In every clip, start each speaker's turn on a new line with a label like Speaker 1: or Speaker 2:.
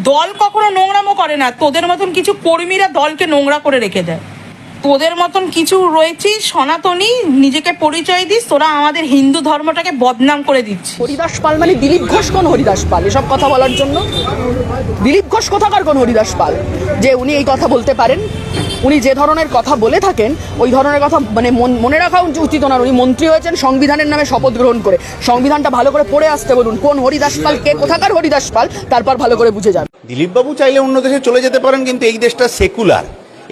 Speaker 1: দল কখনো নোংরামো করে না, তোদের মতন কিছু কর্মীরা দলকে নোংরা করে রেখে দেয়। তোদের মতন কিছু রয়েছিস সনাতনী, নিজেকে পরিচয় দিস, তোরা আমাদের হিন্দু ধর্মটাকে বদনাম করে দিচ্ছিস।
Speaker 2: হরিদাস পাল মানে দিলীপ ঘোষ কোন হরিদাস পাল এসব কথা বলার জন্য? দিলীপ ঘোষ কোথাকার কোন হরিদাস পাল যে উনি এই কথা বলতে পারেন? উনি যে ধরনের কথা বলে থাকেন ওই ধরনের কথা মানে মনে রাখা উচিত না। উনি মন্ত্রী হয়েছেন সংবিধানের নামে শপথ গ্রহণ করে। সংবিধানটা ভালো করে পড়ে আসতে বলুন, কোন হরিদাস পাল, কে কোথাকার হরিদাস পাল, তারপর ভালো করে বুঝে যান।
Speaker 3: দিলীপবাবু চাইলে অন্য দেশে চলে যেতে পারেন, কিন্তু এই দেশটা সেকুলার।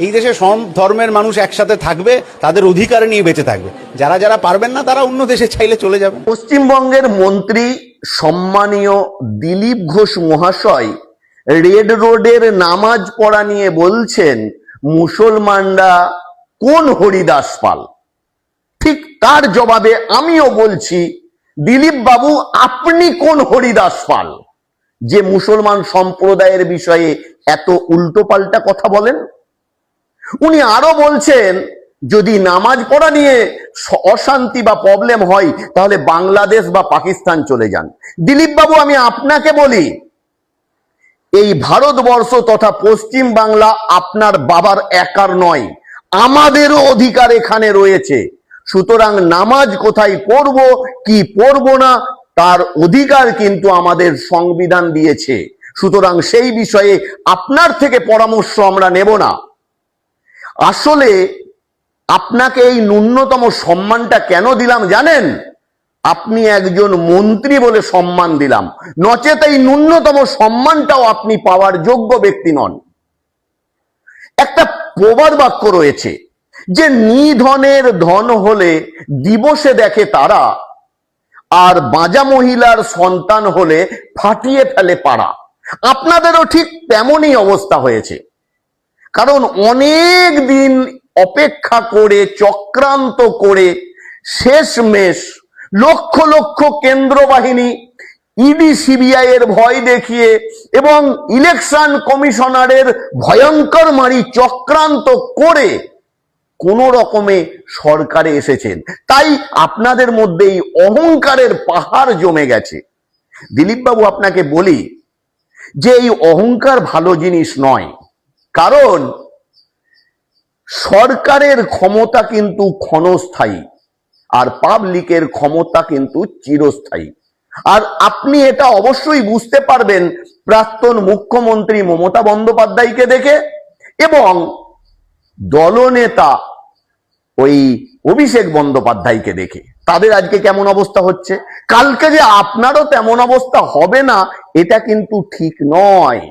Speaker 3: এই দেশে সব ধর্মের মানুষ একসাথে থাকবে, তাদের অধিকার নিয়ে বেঁচে থাকবে। যারা যারা পারবেন না তারা অন্য দেশে চাইলে চলে যাবে।
Speaker 4: পশ্চিমবঙ্গের মন্ত্রী সম্মানীয় দিলীপ ঘোষ মহাশয় রেড রোডের নামাজ পড়া নিয়ে বলছেন মুসলমানরা কোন হরিদাস পাল। ঠিক তার জবাবে আমিও বলছি, দিলীপ বাবু আপনি কোন হরিদাস পাল যে মুসলমান সম্প্রদায়ের বিষয়ে এত উল্টোপাল্টা কথা বলেন? উনি আরো বলছেন যদি নামাজ পড়া নিয়ে অশান্তি বা প্রবলেম হয় তাহলে বাংলাদেশ বা পাকিস্তান চলে যান। দিলীপ বাবু আমি আপনাকে বলি, এই ভারতবর্ষ তথা পশ্চিম বাংলা আপনার বাবার একার নয়, আমাদেরও অধিকার এখানে রয়েছে। সুতরাং নামাজ কোথায় পড়ব কি পড়ব না তার অধিকার কিন্তু আমাদের সংবিধান দিয়েছে। সুতরাং সেই বিষয়ে আপনার থেকে পরামর্শ আমরা নেব না। আসলে আপনাকে এই ন্যূনতম সম্মানটা কেন দিলাম জানেন? আপনি একজন মন্ত্রী বলে সম্মান দিলাম, নচেত এই ন্যূনতম সম্মানটাও আপনি পাওয়ার যোগ্য ব্যক্তি নন। একটা প্রবাদ বাক্য রয়েছে যে নিধনের ধন হলে দিবসে দেখে তারা, আর বাজা মহিলার সন্তান হলে ফাটিয়ে ফেলে পাড়া। আপনাদেরও ঠিক তেমনই অবস্থা হয়েছে। কারণ অনেক দিন অপেক্ষা করে চক্রান্ত করে শেষমেশ লক্ষ লক্ষ কেন্দ্র বাহিনী ইডি সিবিআই এর ভয় দেখিয়ে এবং ইলেকশন কমিশনারের ভয়ঙ্কর মারি চক্রান্ত করে কোন রকমে সরকারে এসেছেন। তাই আপনাদের মধ্যে এই অহংকারের পাহাড় জমে গেছে। দিলীপ বাবু আপনাকে বলি যে এই অহংকার ভালো জিনিস নয়। কারণ সরকারের ক্ষমতা কিন্তু ক্ষণস্থায়ী আর পাবলিকের ক্ষমতা কিন্তু চিরস্থায়ী। আর আপনি এটা অবশ্যই বুঝতে পারবেন প্রাক্তন মুখ্যমন্ত্রী মমতা বন্দ্যোপাধ্যায়কে দেখে এবং দলনেতা ওই অভিষেক বন্দ্যোপাধ্যায়কে দেখে। তাদের আজকে কেমন অবস্থা হচ্ছে, কালকে যে আপনারও তেমন অবস্থা হবে না এটা কিন্তু ঠিক নয়।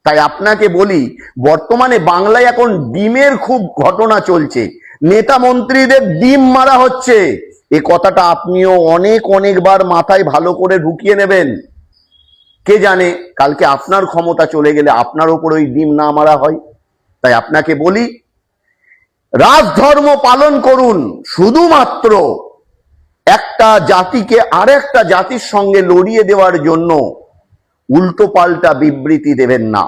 Speaker 4: তাই আপনাকে বলি, বর্তমানে বাংলায় এখন ডিমের খুব ঘটনা চলছে, নেতা মন্ত্রীদের ডিম মারা হচ্ছে। এ কথাটা আপনিও অনেকবার মাথায় ভালো করে ঢুকিয়ে নেবেন। কে জানে কালকে আপনার ক্ষমতা চলে গেলে আপনার উপর ওই ডিম না মারা হয়। তাই আপনাকে বলি, রাজধর্ম পালন করুন, শুধুমাত্র একটা জাতিকে আরেকটা জাতির সঙ্গে লড়িয়ে দেওয়ার জন্য উল্টো পাল্টা বিবৃতি দেবেন না।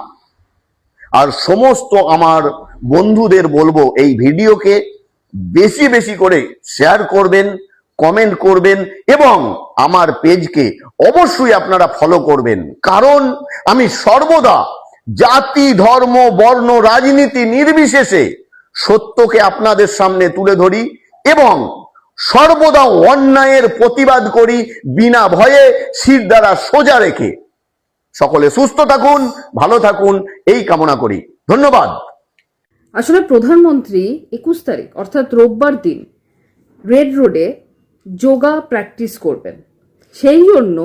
Speaker 4: আর সমস্ত আমার বন্ধুদের বলবো এই ভিডিওকে বেশি বেশি করে শেয়ার করবেন, কমেন্ট করবেন এবং আমার পেজকে অবশ্যই আপনারা ফলো করবেন। কারণ আমি সর্বদা জাতি ধর্ম বর্ণ রাজনীতি নির্বিশেষে সত্যকে আপনাদের সামনে তুলে ধরি এবং সর্বদা অন্যায়ের প্রতিবাদ করি বিনা ভয়ে, শির দ্বারা সোজা রেখে। সকলে সুস্থ থাকুন, ভালো থাকুন এই কামনা করি। ধন্যবাদ।
Speaker 5: আসলে প্রধানমন্ত্রী 21 তারিখ অর্থাৎ রোববার দিন রেড রোডে যোগা প্র্যাকটিস করবেন। সেই জন্য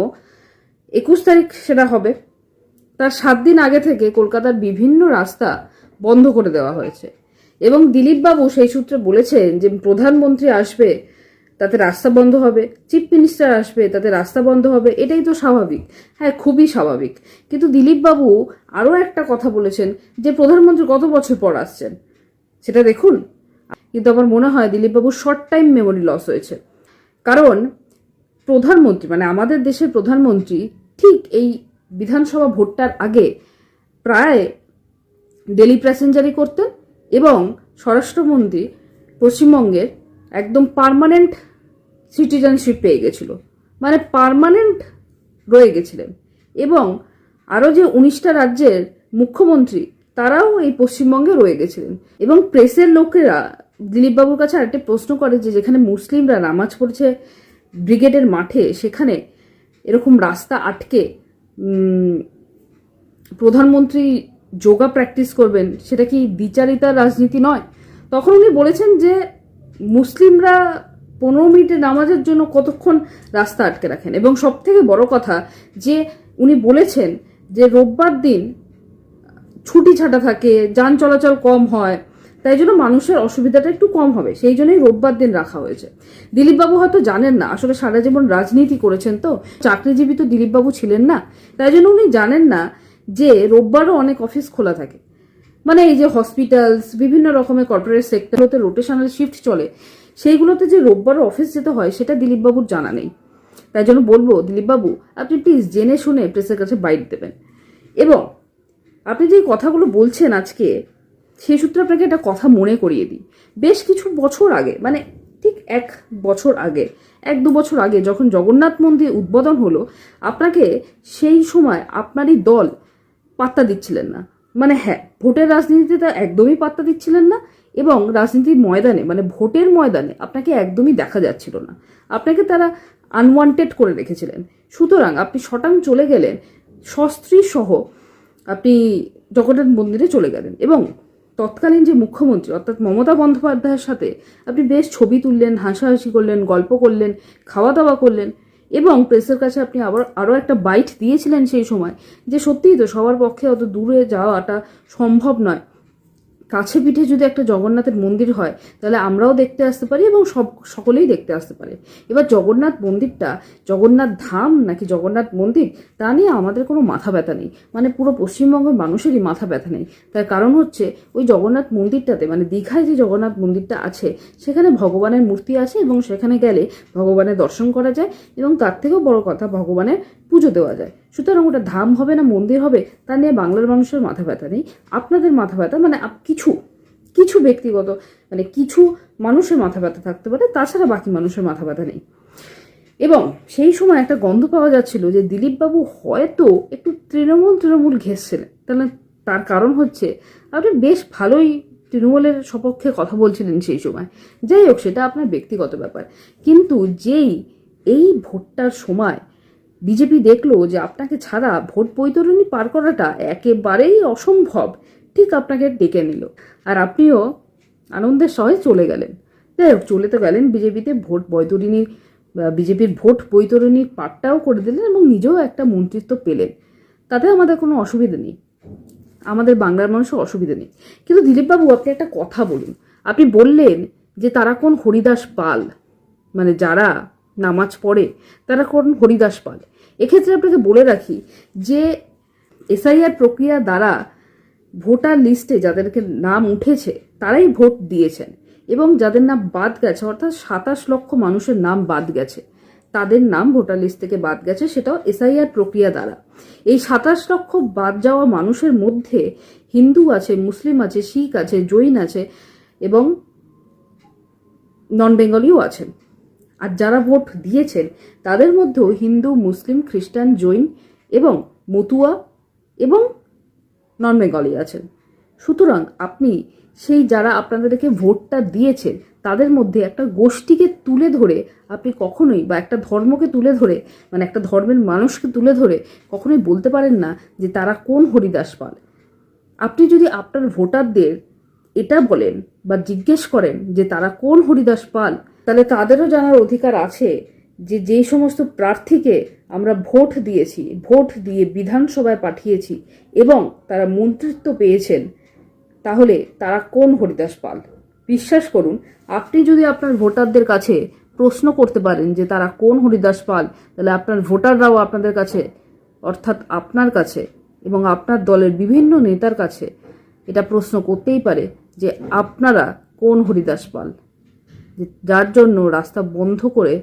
Speaker 5: 21 তারিখ সেটা হবে। তার 7 দিন আগে থেকে কলকাতার বিভিন্ন রাস্তা বন্ধ করে দেওয়া হয়েছে এবং দিলীপবাবু সেই সূত্রে বলেছেন যে প্রধানমন্ত্রী আসবে তাতে রাস্তা বন্ধ হবে, চিফ মিনিস্টার আসবে তাতে রাস্তা বন্ধ হবে। এটাই তো স্বাভাবিক, হ্যাঁ খুবই স্বাভাবিক। কিন্তু দিলীপবাবু আরও একটা কথা বলেছেন যে প্রধানমন্ত্রী কত বছর পর আসছেন সেটা দেখুন। কিন্তু আমার মনে হয় দিলীপবাবুর শর্ট টাইম মেমোরি লস হয়েছে। কারণ প্রধানমন্ত্রী মানে আমাদের দেশের প্রধানমন্ত্রী ঠিক এই বিধানসভা ভোটটার আগে প্রায় ডেলি প্যাসেঞ্জারি করতেন এবং স্বরাষ্ট্রমন্ত্রী পশ্চিমবঙ্গের একদম পার্মানেন্ট সিটিজেনশিপ পেয়ে গেছিল, মানে পার্মানেন্ট রয়ে গেছিলেন। এবং আরও যে 19টা রাজ্যের মুখ্যমন্ত্রী তারাও এই পশ্চিমবঙ্গে রয়ে গেছিলেন। এবং প্রেসের লোকেরা দিলীপবাবুর কাছে আরেকটা প্রশ্ন করে যে যেখানে মুসলিমরা নামাজ পড়ছে ব্রিগেডের মাঠে, সেখানে এরকম রাস্তা আটকে প্রধানমন্ত্রী যোগা প্র্যাকটিস করবেন, সেটা কি বিচারিতার রাজনীতি নয়? তখন উনি বলেছেন যে মুসলিমরা 15 মিনিটের নামাজের জন্য কতক্ষণ রাস্তা আটকে রাখেন। এবং সব থেকে বড় কথা যে উনি বলেছেন যে রোববার দিন ছুটি ছাটা থাকে, যান চলাচল কম হয়, তাই জন্য মানুষের অসুবিধাটা একটু কম হবে, সেই জন্যই রোববার দিন রাখা হয়েছে। দিলীপবাবু হয়তো জানেন না, আসলে সারা জীবন রাজনীতি করেছেন, তো চাকরিজীবী তো দিলীপবাবু ছিলেন না, তাই জন্য উনি জানেন না যে রোববারও অনেক অফিস খোলা থাকে। মানে এই যে হসপিটালস, বিভিন্ন রকমের কর্পোরেট সেক্টরগুলোতে রোটেশনাল শিফট চলে, সেইগুলোতে যে রোববারও অফিস যেতে হয় সেটা দিলীপবাবুর জানা নেই। তাই জন্য বলবো দিলীপবাবু, আপনি প্লিজ জেনে শুনে প্রেসের কাছে বাইট দেবেন। এবং আপনি যে কথাগুলো বলছেন আজকে, সেই সূত্রে আপনাকে একটা কথা মনে করিয়ে দিই। বেশ কিছু বছর আগে, মানে ঠিক 1 বছর আগে, 1-2 বছর আগে যখন জগন্নাথ মন্দির উদ্বোধন হলো, আপনাকে সেই সময় আপনারই দল পাত্তা দিচ্ছিলেন না। মানে হ্যাঁ, ভোটের রাজনীতিতে তা একদমই পাত্তা দিচ্ছিলেন না, এবং রাজনীতির ময়দানে মানে ভোটের ময়দানে আপনাকে একদমই দেখা যাচ্ছিল না। আপনাকে তারা আনওয়ান্টেড করে রেখেছিলেন। সুতরাং আপনি শটাং চলে গেলেন, সস্ত্রী সহ আপনি জগন্নাথ মন্দিরে চলে গেলেন, এবং তৎকালীন যে মুখ্যমন্ত্রী অর্থাৎ মমতা বন্দ্যোপাধ্যায়ের সাথে আপনি বেশ ছবি তুললেন, হাসাহাসি করলেন, গল্প করলেন, খাওয়া দাওয়া করলেন, এবং প্রেসের কাছে আপনি আরও একটা বাইট দিয়েছিলেন সেই সময় যে সত্যিই তো সবার পক্ষে অত দূরে যাওয়াটা সম্ভব নয়, কাছে পিঠে যদি একটা জগন্নাথের মন্দির হয় তাহলে আমরাও দেখতে আসতে পারি এবং সকলেই দেখতে আসতে পারে। এবার জগন্নাথ মন্দিরটা জগন্নাথ ধাম নাকি জগন্নাথ মন্দির তা নিয়ে আমাদের কোনো মাথা ব্যথা নেই, মানে পুরো পশ্চিমবঙ্গের মানুষেরই মাথা ব্যথা নেই। তার কারণ হচ্ছে ওই জগন্নাথ মন্দিরটাতে, মানে দীঘায় যে জগন্নাথ মন্দিরটা আছে, সেখানে ভগবানের মূর্তি আছে এবং সেখানে গেলে ভগবানের দর্শন করা যায় এবং তার থেকেও বড় কথা ভগবানের পুজো দেওয়া যায়। সুতরাং ওটা ধাম হবে না মন্দির হবে তা নিয়ে বাংলার মানুষের মাথা ব্যথা নেই। আপনাদের মাথা ব্যথা মানে কিছু ব্যক্তিগত, মানে কিছু মানুষের মাথা ব্যথা থাকতে পারে, তাছাড়া বাকি মানুষের মাথা ব্যথা নেই। এবং সেই সময় একটা গন্ধ পাওয়া যাচ্ছিল যে দিলীপবাবু হয়তো একটু তৃণমূল ঘেঁষছিলেন। তাহলে তার কারণ হচ্ছে আপনি বেশ ভালোই তৃণমূলের সপক্ষে কথা বলছিলেন সেই সময়। যাই হোক, সেটা আপনার ব্যক্তিগত ব্যাপার। কিন্তু যেই এই ভোটটার সময় বিজেপি দেখলো যে আপনাকে ছাড়া ভোট বৈতরণী পার করাটা একেবারেই অসম্ভব, ঠিক আপনাকে ডেকে নিল, আর আপনিও আনন্দের সহে চলে গেলেন। যাই হোক, চলে তো গেলেন বিজেপিতে, বিজেপির ভোট বৈতরণীর পাঠটাও করে দিলেন এবং নিজেও একটা মন্ত্রিত্ব পেলেন। তাতে আমাদের কোনো অসুবিধা নেই, আমাদের বাংলার মানুষের অসুবিধা নেই। কিন্তু দিলীপবাবু, আপনি একটা কথা বলুন। আপনি বললেন যে তারা কোন হরিদাস পাল, মানে যারা নামাজ পড়ে তারা কোন হরিদাস পাল। এক্ষেত্রে আপনাকে বলে রাখি যে এসআইআর প্রক্রিয়া দ্বারা ভোটার লিস্টে যাদেরকে নাম উঠেছে তারাই ভোট দিয়েছেন, এবং যাদের নাম বাদ গেছে, অর্থাৎ 27 লক্ষ মানুষের নাম বাদ গেছে, তাদের নাম ভোটার লিস্ট থেকে বাদ গেছে, সেটাও এসআইআর প্রক্রিয়া দ্বারা। এই 27 লক্ষ বাদ যাওয়া মানুষের মধ্যে হিন্দু আছে, মুসলিম আছে, শিখ আছে, জৈন আছে এবং নন বেঙ্গলিও আছেন। আর যারা ভোট দিয়েছেন তাদের মধ্যেও হিন্দু, মুসলিম, খ্রিস্টান, জৈন এবং মতুয়া এবং নন বেঙ্গলি আছেন। সুতরাং আপনি সেই যারা আপনাদেরকে ভোটটা দিয়েছেন তাদের মধ্যে একটা গোষ্ঠীকে তুলে ধরে আপনি কখনোই, বা একটা ধর্মকে তুলে ধরে, মানে একটা ধর্মের মানুষকে তুলে ধরে কখনোই বলতে পারেন না যে তারা কোন হরিদাস পাল। আপনি যদি আপনার ভোটারদের এটা বলেন বা জিজ্ঞেস করেন যে তারা কোন হরিদাস পাল, তাহলে তাদেরও জানার অধিকার আছে যে যেই সমস্ত প্রার্থীকে আমরা ভোট দিয়েছি, ভোট দিয়ে বিধানসভায় পাঠিয়েছি এবং তারা মন্ত্রিত্ব পেয়েছেন, তাহলে তারা কোন হরিদাস পাল। বিশ্বাস করুন, আপনি যদি আপনার ভোটারদের কাছে প্রশ্ন করতে পারেন যে তারা কোন হরিদাস পাল, তাহলে আপনার ভোটাররাও আপনাদের কাছে, অর্থাৎ আপনার কাছে এবং আপনার দলের বিভিন্ন নেতার কাছে এটা প্রশ্ন করতেই পারে যে আপনারা কোন হরিদাস পাল, যার জন্য রাস্তা বন্ধ করে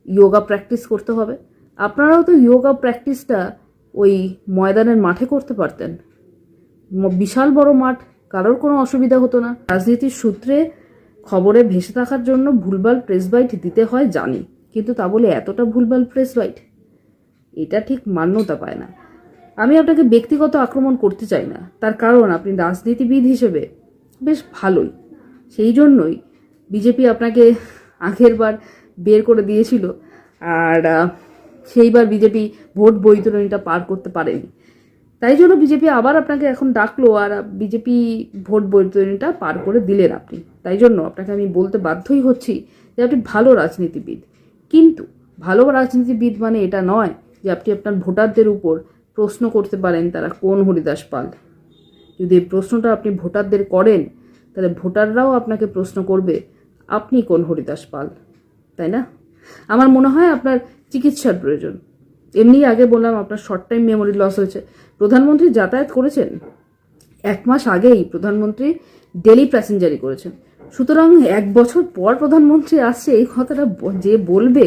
Speaker 5: যোগা প্র্যাকটিস করতে হবে। আপনারাও তো যোগা প্র্যাকটিসটা ওই ময়দানের মাঠে করতে পারতেন, বিশাল বড় মাঠ, কারোর কোনো অসুবিধা হতো না। রাজনীতির সূত্রে খবরে ভেসে থাকার জন্য ভুলভাল প্রেস বাইট দিতে হয় জানি, কিন্তু তা বলে এতটা ভুলভাল প্রেস বাইট, এটা ঠিক মান্যতা পায় না। আমি আপনাকে ব্যক্তিগত আক্রমণ করতে চাই না, তার কারণ আপনি রাজনীতিবিদ হিসেবে বেশ ভালোই, সেই জন্যই বিজেপি আপনাকে আগের বার বের করে দিয়েছিল, আর সেইবার বিজেপি ভোট বৈতরণীটা পার করতে পারেনি, তাই জন্য বিজেপি আবার আপনাকে এখন ডাকলো, আর বিজেপি ভোট বৈতরণীটা পার করে দিলেন আপনি। তাই জন্য আপনাকে আমি বলতে বাধ্যই হচ্ছি যে আপনি ভালো রাজনীতিবিদ, কিন্তু ভালো রাজনীতিবিদ মানে এটা নয় যে আপনি আপনার ভোটারদের উপর প্রশ্ন করতে পারেন তারা কোন হরিদাস পাল। যদি এই প্রশ্নটা আপনি ভোটারদের করেন, তাহলে ভোটাররাও আপনাকে প্রশ্ন করবে আপনি কোন হরিদাস পাল, তাই না? আমার মনে হয় আপনার চিকিৎসার প্রয়োজন। এমনি আগে বললাম আপনার শর্ট টাইম মেমোরি লস হয়েছে। প্রধানমন্ত্রী যাতায়াত করেছেন 1 মাস আগেই, প্রধানমন্ত্রী ডেলি প্যাসেঞ্জারি করেছেন, সুতরাং 1 বছর পর প্রধানমন্ত্রী আসছে, এই কথাটা যে বলবে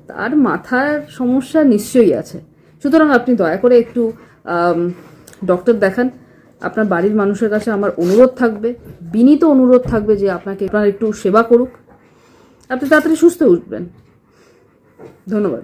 Speaker 5: তার মাথার সমস্যা নিশ্চয়ই আছে। সুতরাং আপনি দয়া করে একটু ডক্টর দেখান। আপনার বাড়ির মানুষের কাছে আমার অনুরোধ থাকবে, বিনীত অনুরোধ থাকবে যে আপনাকে একটু সেবা করুক, আপনি তাড়াতাড়ি সুস্থ উঠবেন। ধন্যবাদ।